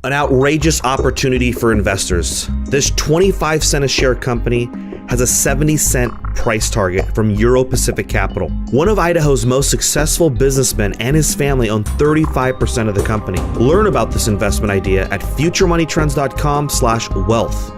An outrageous opportunity for investors. This 25 cent a share company has a 70-cent price target from Euro Pacific Capital. One of Idaho's most successful businessmen and his family own 35% of the company. Learn about this investment idea at futuremoneytrends.com/wealth.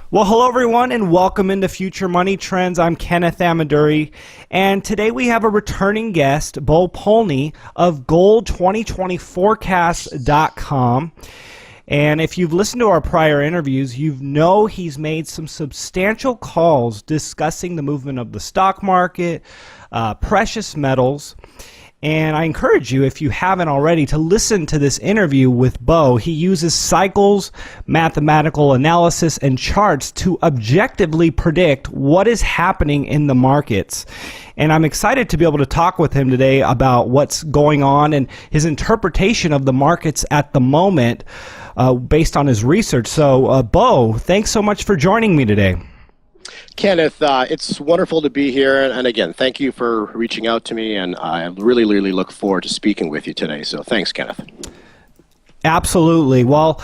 Well, hello everyone and welcome into Future Money Trends. I'm Kenneth Amaduri, and today we have a returning guest, Bo Polny of Gold2020forecast.com. And if you've listened to our prior interviews, you know he's made some substantial calls discussing the movement of the stock market, precious metals. And I encourage you, if you haven't already, to listen to this interview with Bo. He uses cycles, mathematical analysis, and charts to objectively predict what is happening in the markets. And I'm excited to be able to talk with him today about what's going on and his interpretation of the markets at the moment based on his research. So, Bo, thanks so much for joining me today. Kenneth, it's wonderful to be here, and again, thank you for reaching out to me, and I really look forward to speaking with you today, so thanks, Kenneth. Absolutely. Well,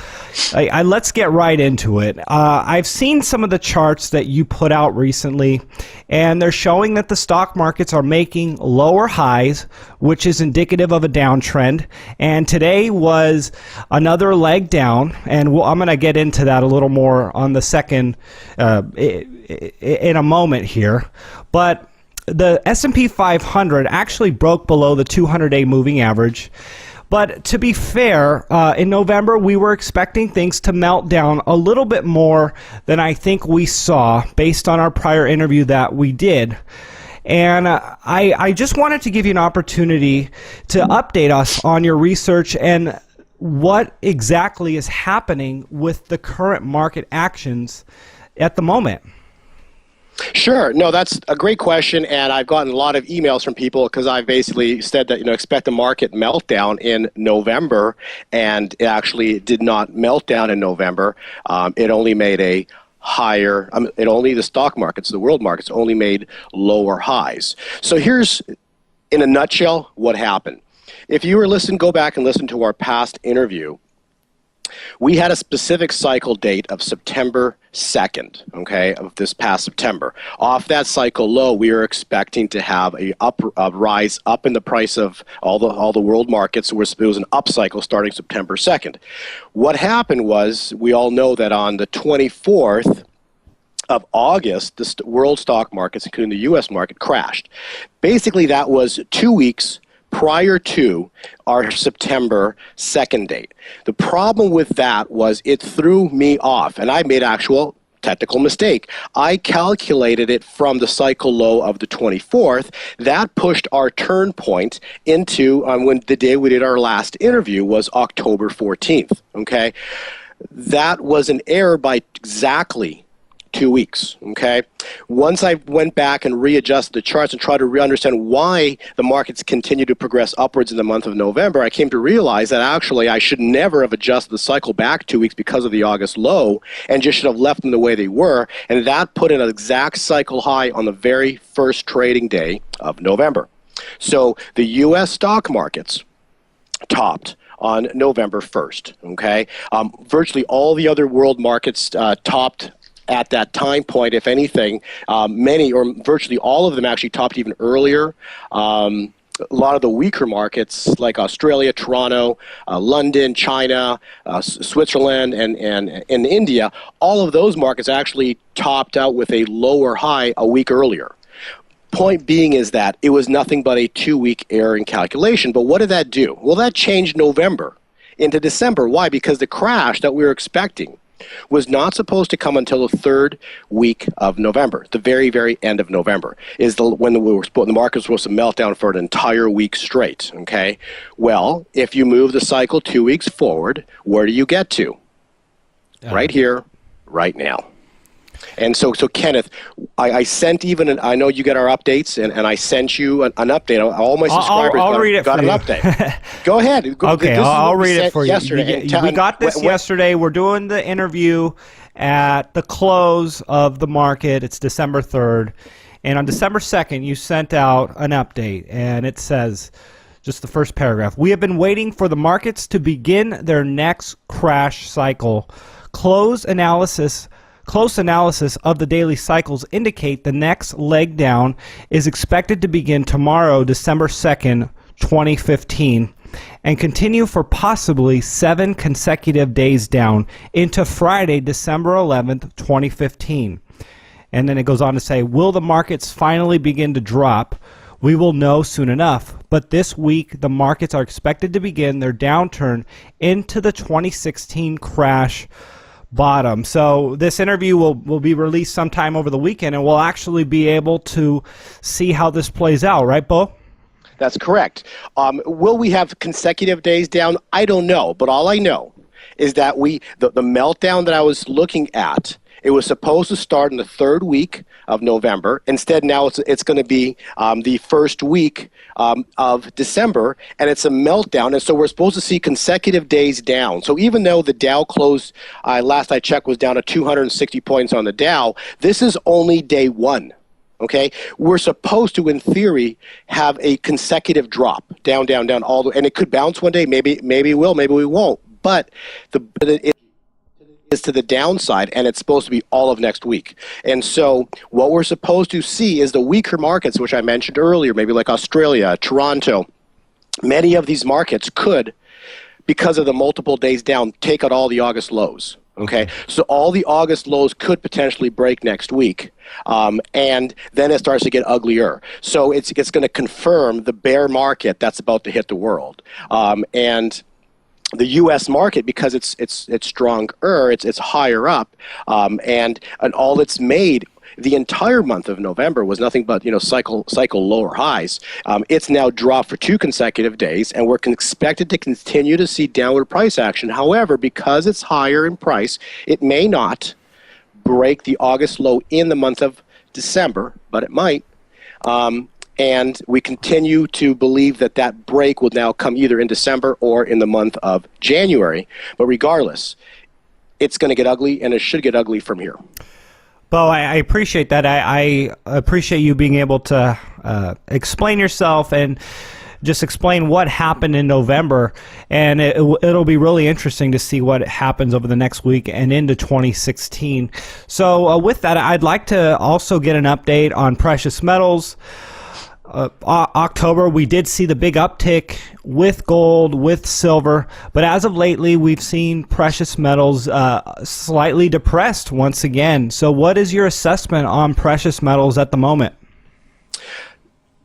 let's get right into it. I've seen some of the charts that you put out recently, and they're showing that the stock markets are making lower highs, which is indicative of a downtrend. And today was another leg down, and I'm going to get into that a little more on the second in a moment here. But the S&P 500 actually broke below the 200-day moving average. But to be fair, in November, we were expecting things to melt down a little bit more than I think we saw based on our prior interview that we did. And I just wanted to give you an opportunity to update us on your research and what exactly is happening with the current market actions at the moment. Sure. No, that's a great question, and I've gotten a lot of emails from people because I've basically said that, expect a market meltdown in November, and it actually did not melt down in November. It only made a higher, the stock markets, the world markets only made lower highs. So here's, in a nutshell, what happened. If you go back and listen to our past interview, we had a specific cycle date of September 2nd, okay, of this past September. Off that cycle low, we were expecting to have a rise up in the price of all the world markets. It was an up cycle starting September 2nd. What happened was, we all know that on the 24th of August, the world stock markets, including the U.S. market, crashed. Basically, that was 2 weeks prior to our September 2nd date. The problem with that was it threw me off, and I made actual technical mistake. I calculated it from the cycle low of the 24th. That pushed our turn point into when the day we did our last interview was October 14th. Okay, that was an error by exactly 2 weeks, okay? Once I went back and readjusted the charts and tried to understand why the markets continue to progress upwards in the month of November, I came to realize that actually I should never have adjusted the cycle back 2 weeks because of the August low and just should have left them the way they were, and that put an exact cycle high on the very first trading day of November. So the U.S. stock markets topped on November 1st, okay? Virtually all the other world markets topped at that time point. If anything, many or virtually all of them actually topped even earlier. A lot of the weaker markets like Australia, Toronto, London, China, Switzerland, and India, all of those markets actually topped out with a lower high a week earlier. Point being is that it was nothing but a 2-week error in calculation. But what did that do? Well, that changed November into December. Why? Because the crash that we were expecting was not supposed to come until the third week of November. The very end of November is when the market was supposed to melt down for an entire week straight. Okay, well, if you move the cycle 2 weeks forward, where do you get to? Right here, right now. And so Kenneth, I sent I know you get our updates, and I sent you an update. All my subscribers got an update. Go ahead. Okay, I'll read it for you. We got this yesterday. We're doing the interview at the close of the market. It's December 3rd. And on December 2nd, you sent out an update, and it says, just the first paragraph. We have been waiting for the markets to begin their next crash cycle. Close analysis of the daily cycles indicate the next leg down is expected to begin tomorrow, December 2nd, 2015, and continue for possibly 7 consecutive days down into Friday, December 11th, 2015. And then it goes on to say, will the markets finally begin to drop? We will know soon enough. But this week, the markets are expected to begin their downturn into the 2016 crash bottom. So this interview will be released sometime over the weekend, and we'll actually be able to see how this plays out. Right, Bo? That's correct. Will we have consecutive days down? I don't know. But all I know is that the meltdown that I was looking at, it was supposed to start in the third week of November. Instead, now it's going to be the first week of December, and it's a meltdown. And so we're supposed to see consecutive days down. So even though the Dow closed, last I checked, was down to 260 points on the Dow, this is only day one. Okay, we're supposed to, in theory, have a consecutive drop, down, down, down, and it could bounce one day. Maybe it will, maybe we won't. But it is to the downside, and it's supposed to be all of next week. And so what we're supposed to see is the weaker markets, which I mentioned earlier, maybe like Australia, Toronto. Many of these markets could, because of the multiple days down, take out all the August lows. Okay, so all the August lows could potentially break next week, and then it starts to get uglier. So it's going to confirm the bear market that's about to hit the world, and the U.S. market, because it's stronger, it's higher up, and all it's made. The entire month of November was nothing but cycle lower highs. It's now dropped for 2 consecutive days, and we're expected to continue to see downward price action. However, because it's higher in price, it may not break the August low in the month of December, but it might. And we continue to believe that break will now come either in December or in the month of January. But regardless, it's going to get ugly, and it should get ugly from here. Bo, I appreciate that. I appreciate you being able to explain yourself and just explain what happened in November. And it'll be really interesting to see what happens over the next week and into 2016. So with that, I'd like to also get an update on precious metals. October, we did see the big uptick with gold, with silver, but as of lately, we've seen precious metals slightly depressed once again. So what is your assessment on precious metals at the moment?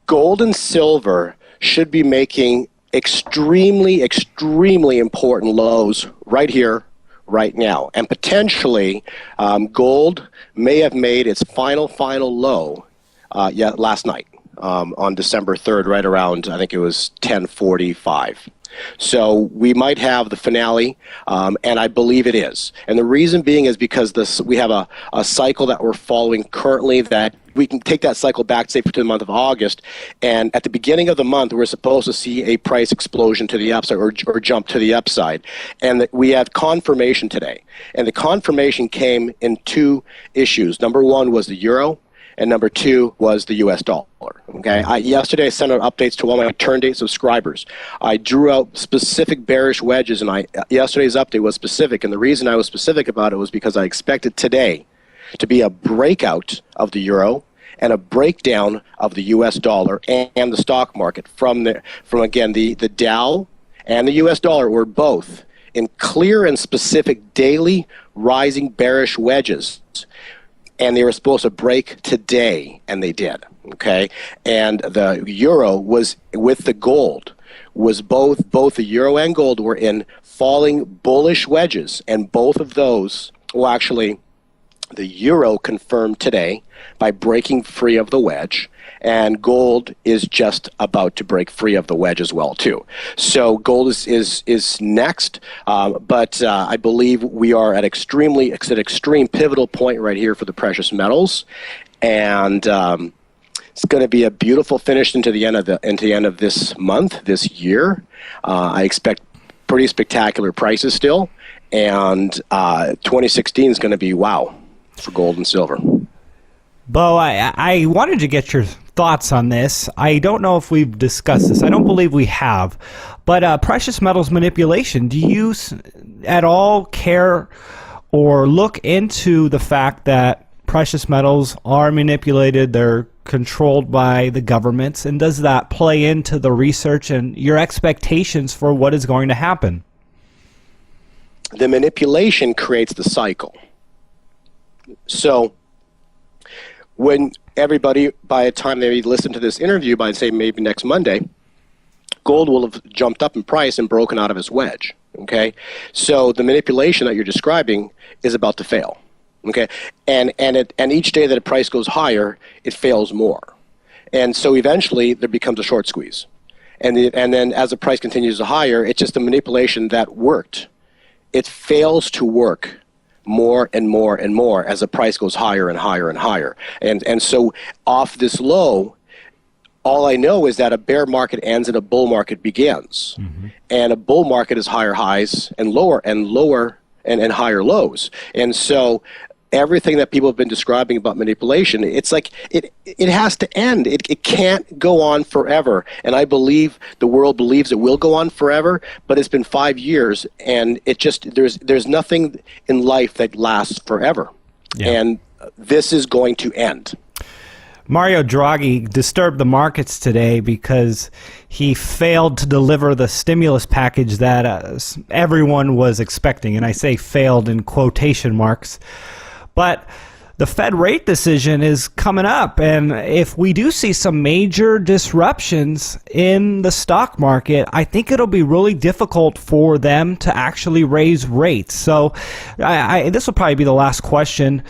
Gold and silver should be making extremely, extremely important lows right here, right now. And potentially, gold may have made its final low last night. On December 3rd, right around, I think it was 10:45. So we might have the finale, and I believe it is. And the reason being is because we have a cycle that we're following currently that we can take that cycle back, say, to the month of August. And at the beginning of the month, we're supposed to see a price explosion to the upside or jump to the upside. And we have confirmation today. And the confirmation came in 2 issues. Number 1 was the euro. And number 2 was the U.S. dollar. Okay. Yesterday I sent out updates to all my turn date subscribers. I drew out specific bearish wedges, and yesterday's update was specific. And the reason I was specific about it was because I expected today to be a breakout of the euro and a breakdown of the U.S. dollar and the stock market from again the Dow and the U.S. dollar were both in clear and specific daily rising bearish wedges. And they were supposed to break today, and they did, okay? And the euro was, with the gold, was both the euro and gold were in falling bullish wedges, and both of those, well, actually, the euro confirmed today by breaking free of the wedge, and gold is just about to break free of the wedge as well too. So gold is next, but I believe we are at an extreme pivotal point right here for the precious metals, and it's going to be a beautiful finish into the end of this month, this year. I expect pretty spectacular prices still, and 2016 is going to be wow for gold and silver. Bo, I wanted to get your thoughts on this. I don't know if we've discussed this. I don't believe we have. But precious metals manipulation, do you at all care or look into the fact that precious metals are manipulated, they're controlled by the governments, and does that play into the research and your expectations for what is going to happen? The manipulation creates the cycle. So when everybody, by the time they listen to this interview, by say maybe next Monday, gold will have jumped up in price and broken out of its wedge. Okay, so the manipulation that you're describing is about to fail. Okay, and each day that the price goes higher, it fails more, and so eventually there becomes a short squeeze, and then as the price continues to higher, it's just a manipulation that worked. It fails to work more and more and more as the price goes higher and higher and higher, and so off this low, all I know is that a bear market ends and a bull market begins. Mm-hmm. And a bull market is higher highs and lower and higher lows. And so everything that people have been describing about manipulation, it's like it has to end. It can't go on forever. And I believe the world believes it will go on forever, but it's been 5 years, and it just there's nothing in life that lasts forever. Yeah. And this is going to end. Mario Draghi disturbed the markets today because he failed to deliver the stimulus package that everyone was expecting. And I say failed in quotation marks. But the Fed rate decision is coming up. And if we do see some major disruptions in the stock market, I think it'll be really difficult for them to actually raise rates. So this will probably be the last question.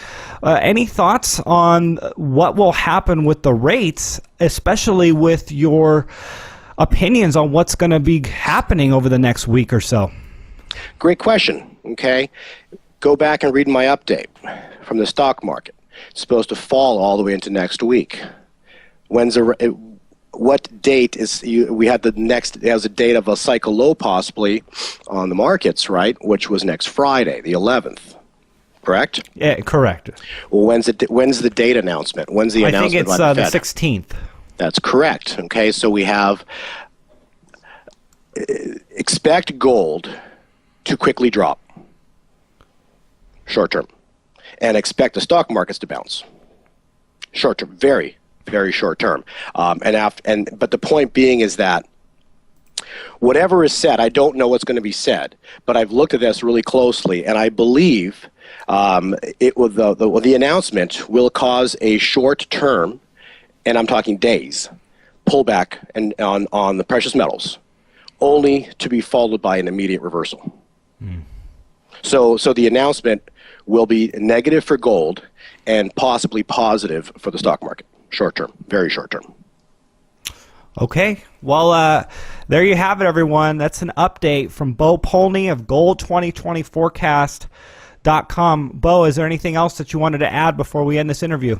Any thoughts on what will happen with the rates, especially with your opinions on what's going to be happening over the next week or so? Great question. Okay. Go back and read my update from the stock market. It's supposed to fall all the way into next week. What date is we had the next as a date of a cycle low possibly on the markets, right? Which was next Friday, the 11th. Correct? Yeah, correct. Well, when's the date announcement? When's the announcement? I think it's the 16th. That's correct. Okay, so we have expect gold to quickly drop short term, and expect the stock markets to bounce short term, very, very short term. But the point being is that whatever is said, I don't know what's going to be said, but I've looked at this really closely, and I believe the announcement will cause a short term, and I'm talking days, pullback on the precious metals, only to be followed by an immediate reversal. Mm. So the announcement will be negative for gold and possibly positive for the stock market, short term, very short term. Okay, well, there you have it, everyone. That's an update from Bo Polny of Gold2020Forecast.com. Bo, is there anything else that you wanted to add before we end this interview?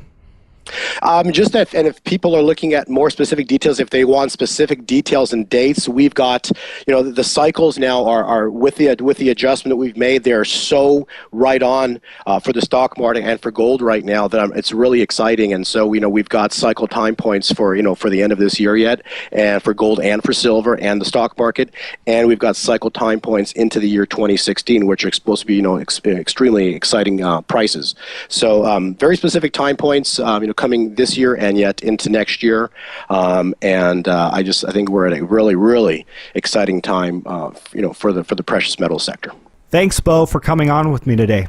Just that, and if people are looking at more specific details, if they want specific details and dates, we've got, the cycles now are with the adjustment that we've made. They're so right on for the stock market and for gold right now that it's really exciting. And so, we've got cycle time points for the end of this year yet, and for gold and for silver and the stock market, and we've got cycle time points into the year 2016, which are supposed to be, extremely exciting prices. So, very specific time points, coming this year and yet into next year, I think we're at a really, really exciting time, for the precious metal sector. Thanks, Bo, for coming on with me today.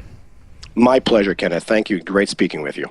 My pleasure, Kenneth. Thank you. Great speaking with you.